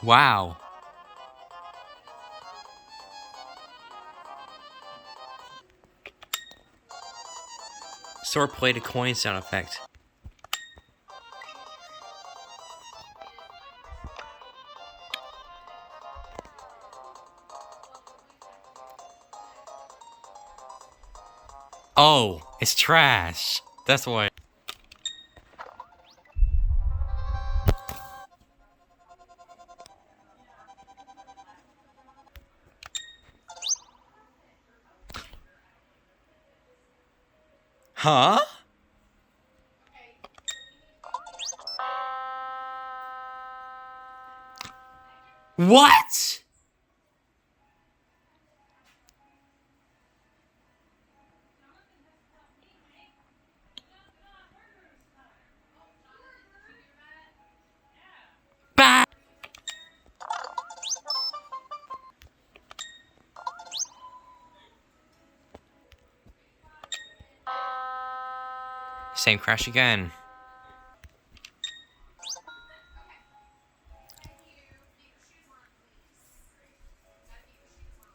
Wow. Sword played a coin sound effect. Oh, it's trash. That's why. Huh? What? Bah! Same crash again.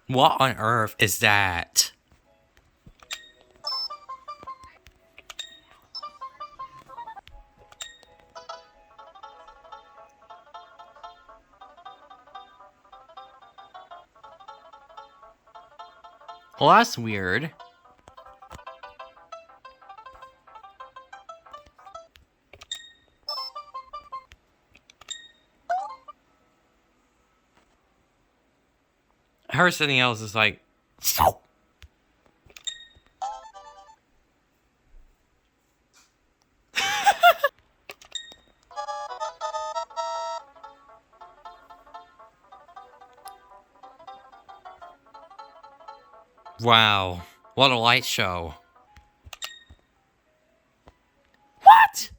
What on earth is that? Well, that's weird. I heard something else is like... Wow. What a light show. What?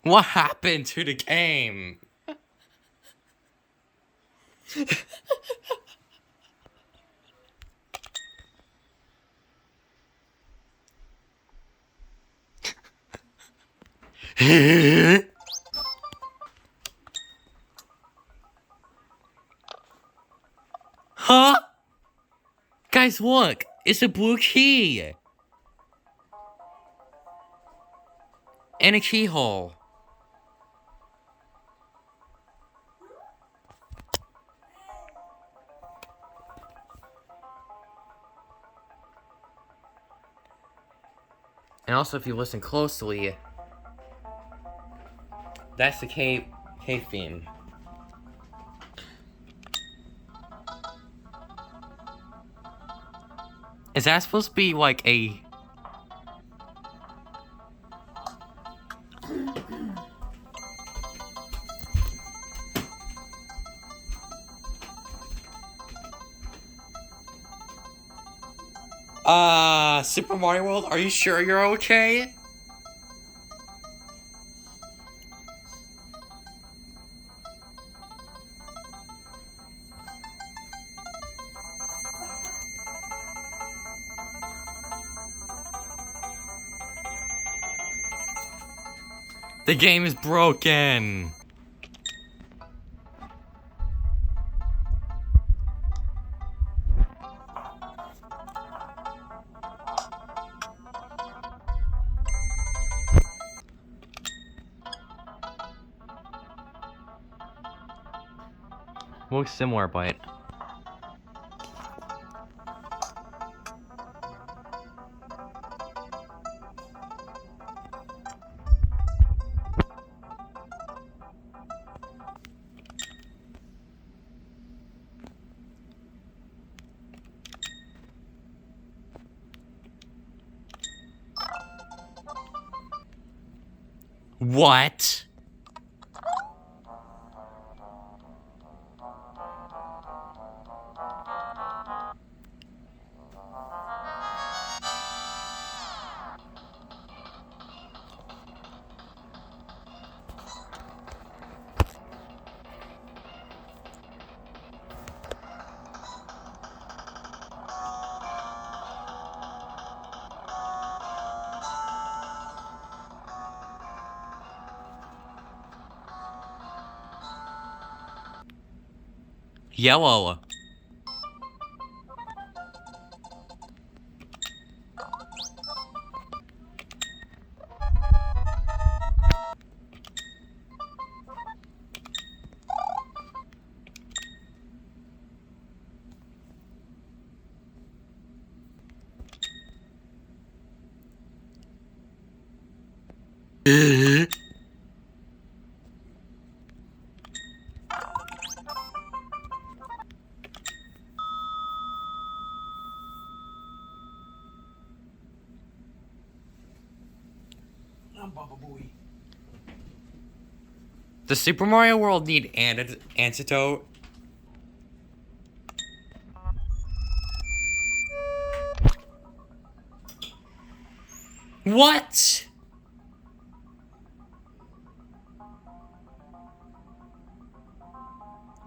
What happened to the game? Huh? Guys, look! It's a blue key! And a keyhole. And also, if you listen closely, that's the cave theme. Is that supposed to be like a... Super Mario World, are you sure you're okay? The game is broken! Looks similar, but... What? Yellow. Does Super Mario World need antidote? What?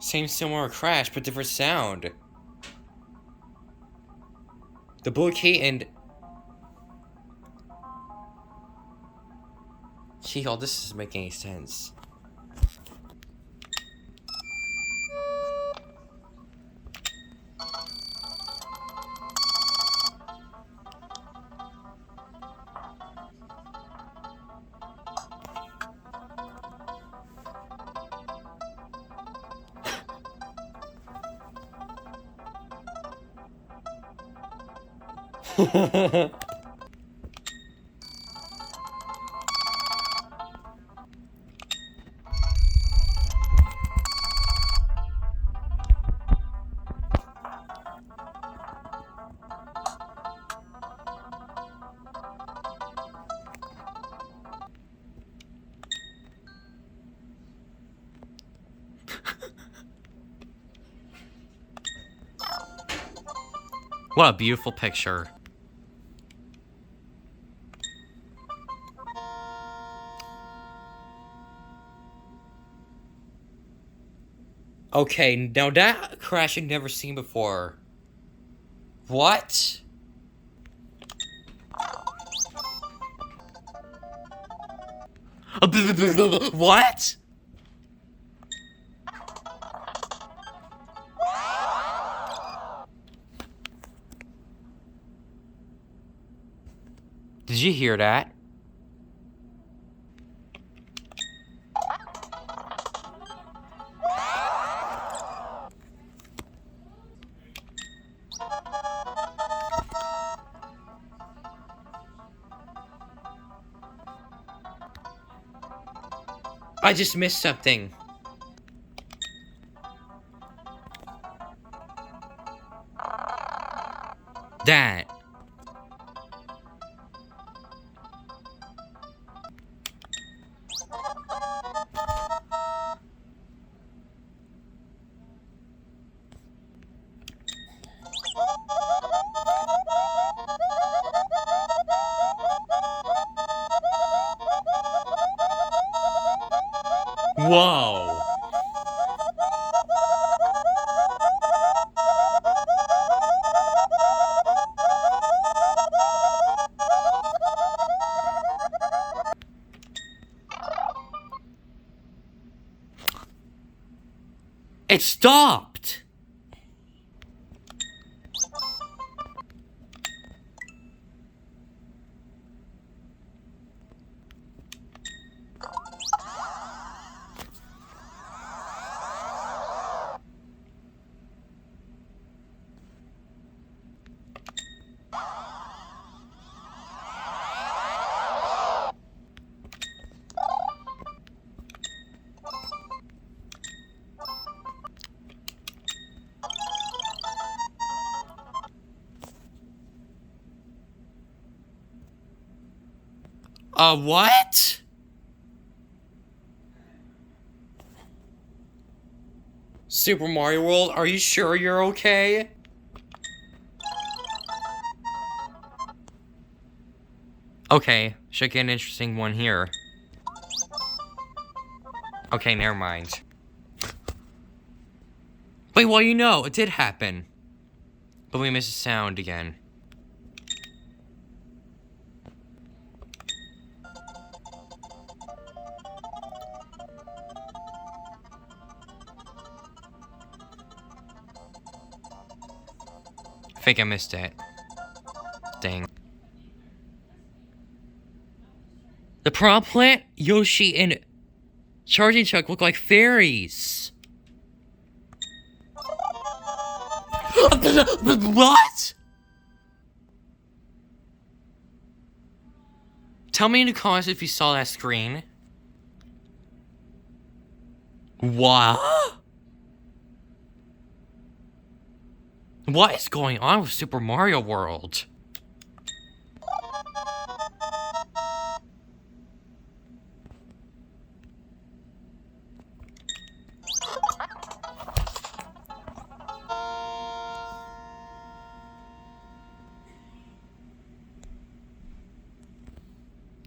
Same similar crash, but different sound. The blue key and... Gee, all this doesn't make any sense. What a beautiful picture. Okay, now that crash I've never seen before. What? What? Did you hear that? I just missed something. That. Whoa. It stopped. What? Super Mario World, are you sure you're okay? Okay, should get an interesting one here. Okay, never mind. Wait, well, you know, it did happen. But we missed a sound again. think I missed it. Dang. The Prom Plant, Yoshi, and Charging Chuck look like fairies. What? Tell me in the comments if you saw that screen. What? What is going on with Super Mario World?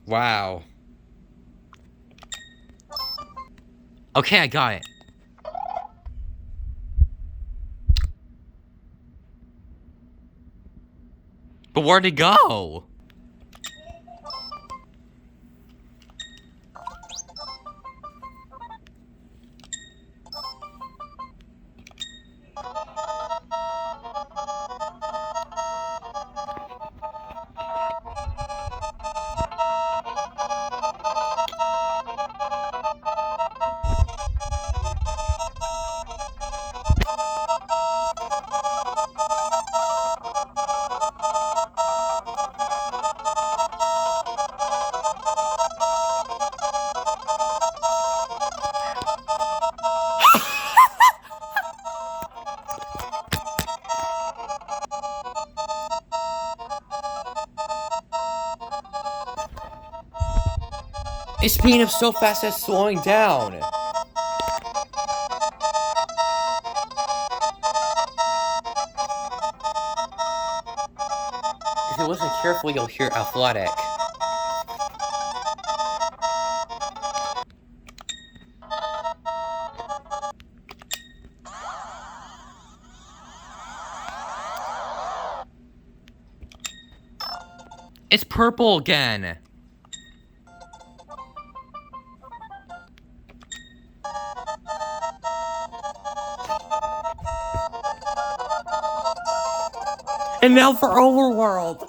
Wow. Okay, I got it. But where'd it go? It's speeding up so fast that it's slowing down. If you listen carefully, you'll hear athletic. It's purple again. And now for Overworld.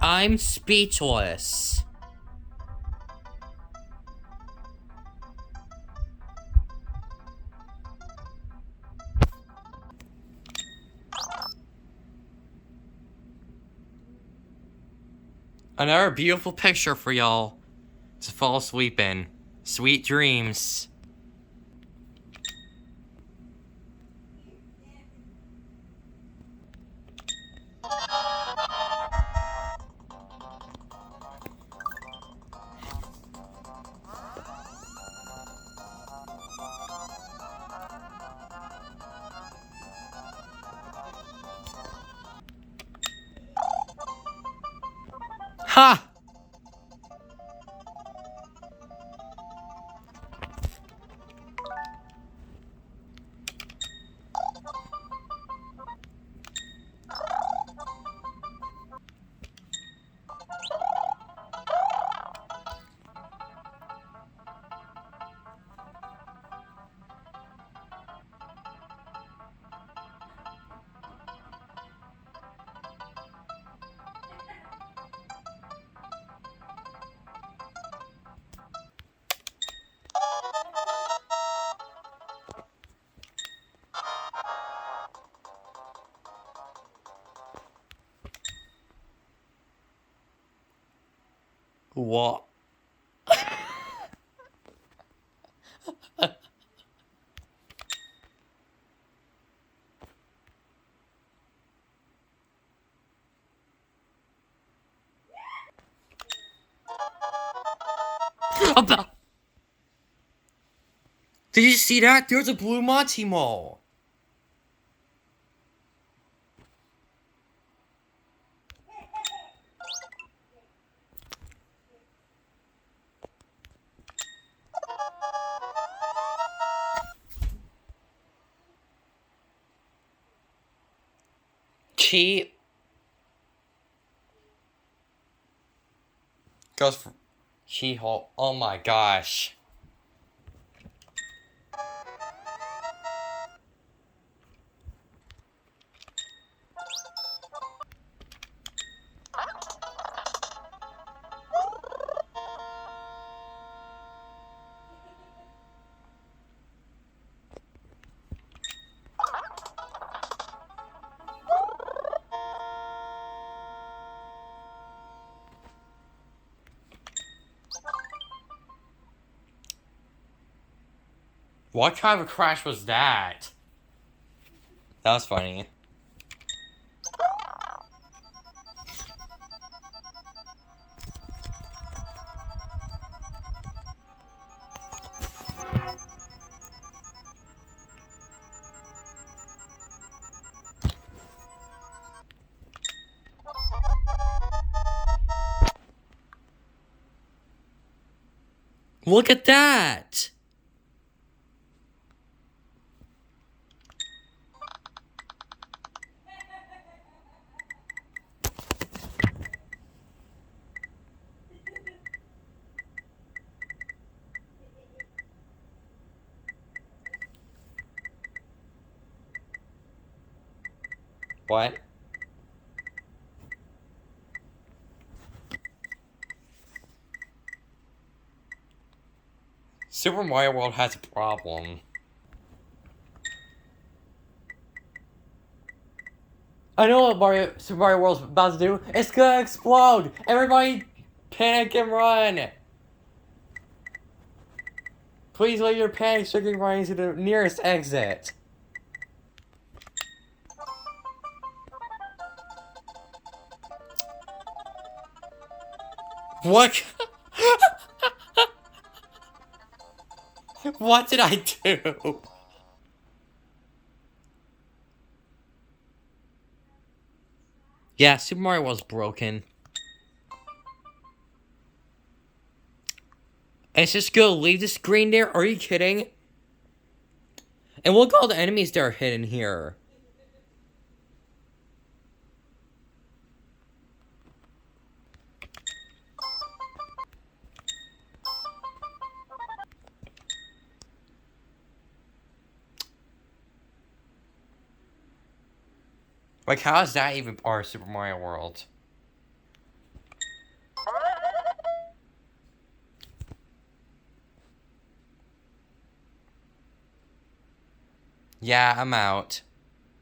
I'm speechless. Another beautiful picture for y'all to fall asleep in. Sweet dreams. Ha! What? About. Did you see that? There's a blue Monty Mole. She goes for She-Hulk. Oh my gosh. What kind of a crash was that? That was funny. Look at that! What? Super Mario World has a problem. I know what Super Mario World's about to do. It's gonna explode! Everybody panic and run! Please let your panic stricken run to the nearest exit. What? What did I do? Yeah, Super Mario World's broken. It's just gonna leave the screen there? Are you kidding? And look at all the enemies that are hidden here. Like, how is that even part of Super Mario World? Yeah, I'm out.